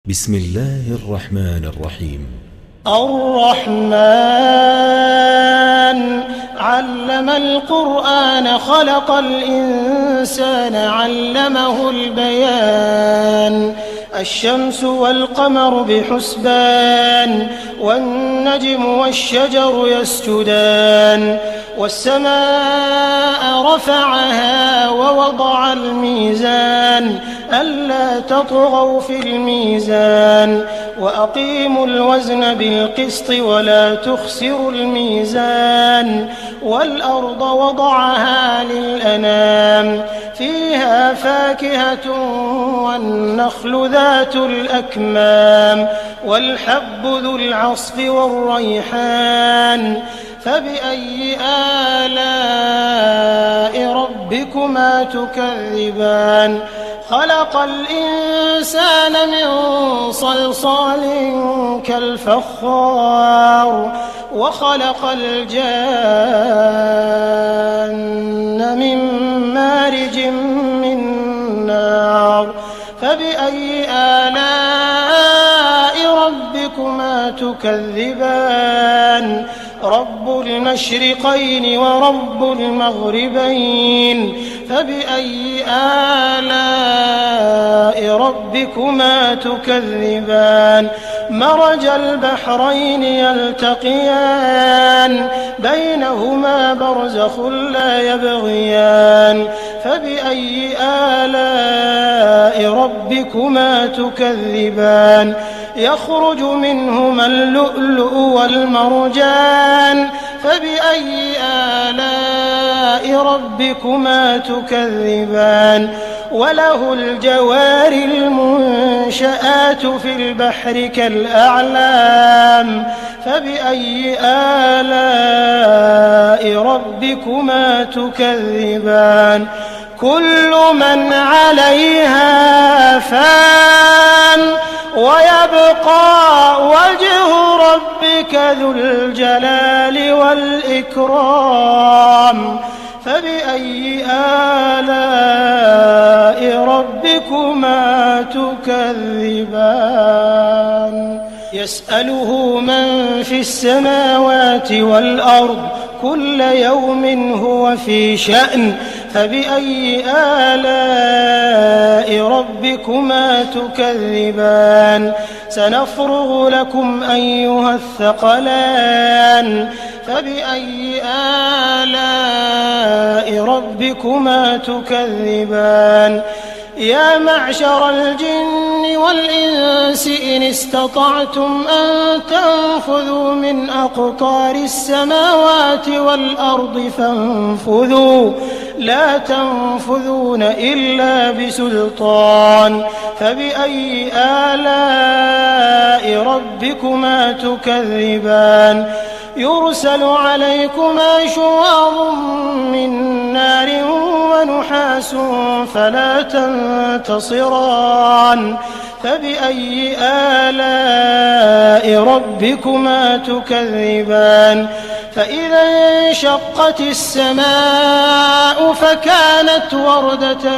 بسم الله الرحمن الرحيم. الرحمن علم القرآن خلق الإنسان علمه البيان الشمس والقمر بحسبان والنجم والشجر يسجدان والسماء رفعها ووضع الميزان ألا تطغوا في الميزان وأقيموا الوزن بالقسط ولا تخسروا الميزان والأرض وضعها للأنام فيها فاكهة والنخل ذات الأكمام والحب ذو العصف والريحان فبأي آلاء ربكما تكذبان خلق الإنسان من صلصال كالفخار وخلق الجان من مارج من نار فبأي آلاء ربكما تكذبان رب المشرقين ورب المغربين فبأي آلاء ربكما تكذبان مرج البحرين يلتقيان بينهما برزخ لا يبغيان فبأي آلاء ربكما تكذبان يخرج منهما اللؤلؤ والمرجان فبأي آلاء ربكما تكذبان وله الجوار المنشآت في البحر كالأعلام فبأي آلاء ربكما تكذبان كل من عليها فان ويبقى وجه ربك ذو الجلال والإكرام فبأي آلاء ربكما تكذبان يسأله من في السماوات والأرض كل يوم هو في شأن فبأي آلاء ربكما تكذبان سنفرغ لكم أيها الثقلان فبأي آلاء ربكما تكذبان يا معشر الجن والإنس إن استطعتم أن تنفذوا من أقطار السماوات والأرض فانفذوا لا تنفذون إلا بسلطان فبأي آلاء ربكما تكذبان يرسل عليكما شواظ من نار ونحاس فلا تنتصران فبأي آلاء ربكما تكذبان فإذا انشقت السماء فكانت وردة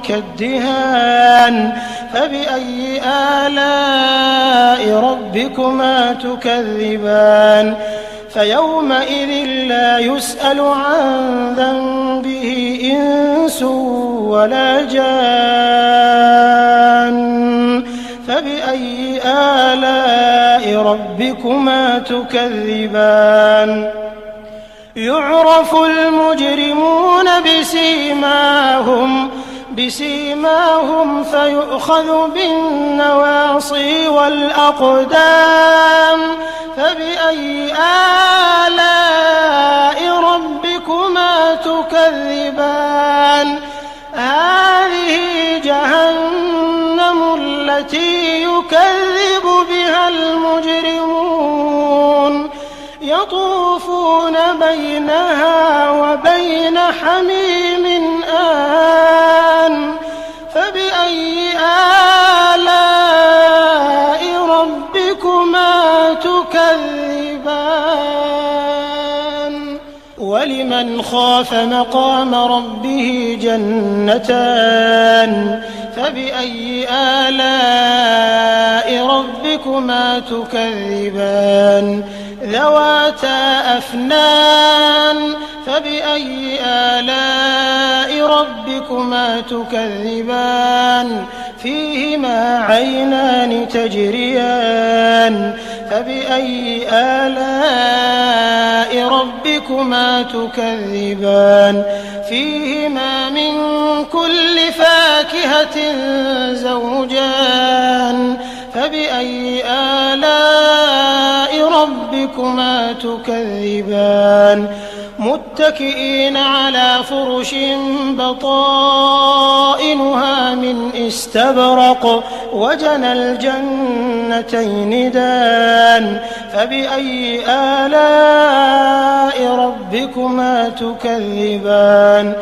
كالدهان فبأي آلاء ربكما تكذبان فيومئذ لا يسأل عن ذنبه إنس ولا جان فبأي آلاء ربكما تكذبان يعرف المجرمون بسيماهم فيؤخذ بالنواصي والأقدام فبأي آلاء ربكما تكذبان هذه جهنم التي يكذب بها المجرمون يطوفون بينها وبين حميم آن فبأي آلاء ربكما تكذبان ولمن خاف مقام ربه جنتان فبأي آلاء ربكما تكذبان ذواتا أفنان فبأي آلاء ربكما تكذبان فيهما عينان تجريان فبأي آلاء ربكما تكذبان فيهما من كل فاكهة زوجان فبأي آلاء ربكما تكذبان متكئين على فرش بطائنها من استبرق وجنى الجنتين دان فبأي آلاء ربكما تكذبان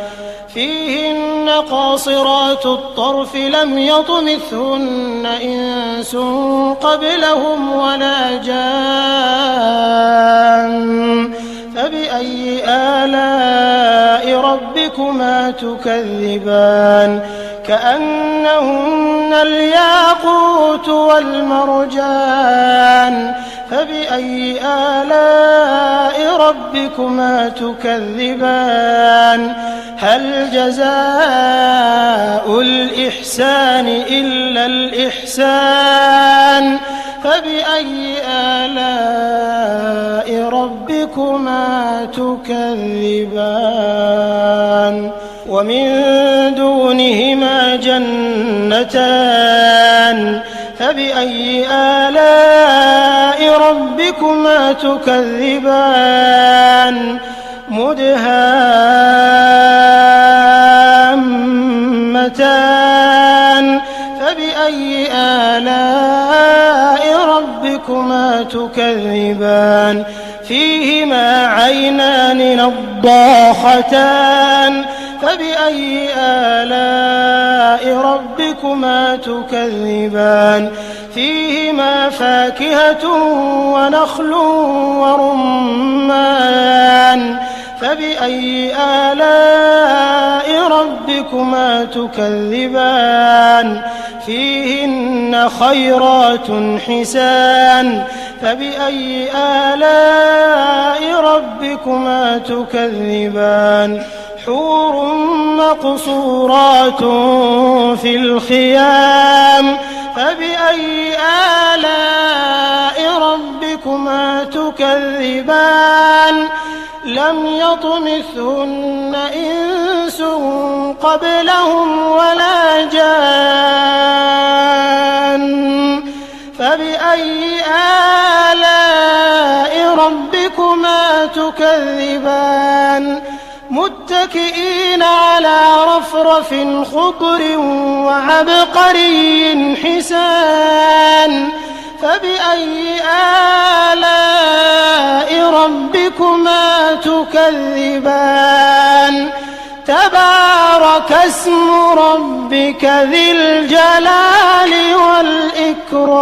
فيهن قاصرات الطرف لم يطمثهن إنس قبلهم ولا جان فبأي آلاء ربكما تكذبان كأنهن الياقوت والمرجان فبأي آلاء ربكما تكذبان هل جزاء الإحسان إلا الإحسان فبأي آلاء ربكما تكذبان ومن دونهما جنتان فبأي آلاء ربكما تكذبان مدهامتان فبأي آلاء ربكما تكذبان فيهما عينان نضاختان فبأي آلاء ربكما تكذبان فيهما فاكهة ونخل ورمان فبأي آلاء ربكما تكذبان فيهن خيرات حسان فبأي آلاء ربكما تكذبان حور مقصورات في الخيام فبأي آلاء ربكما تكذبان لم يطمثهن إنس قبلهم ولا جان فبأي آلاء ربكما تكذبان متكئين على رفرف خضر وعبقري حسان فبأي آلاء ربكما تكذبان تبارك اسم ربك ذي الجلال والإكرام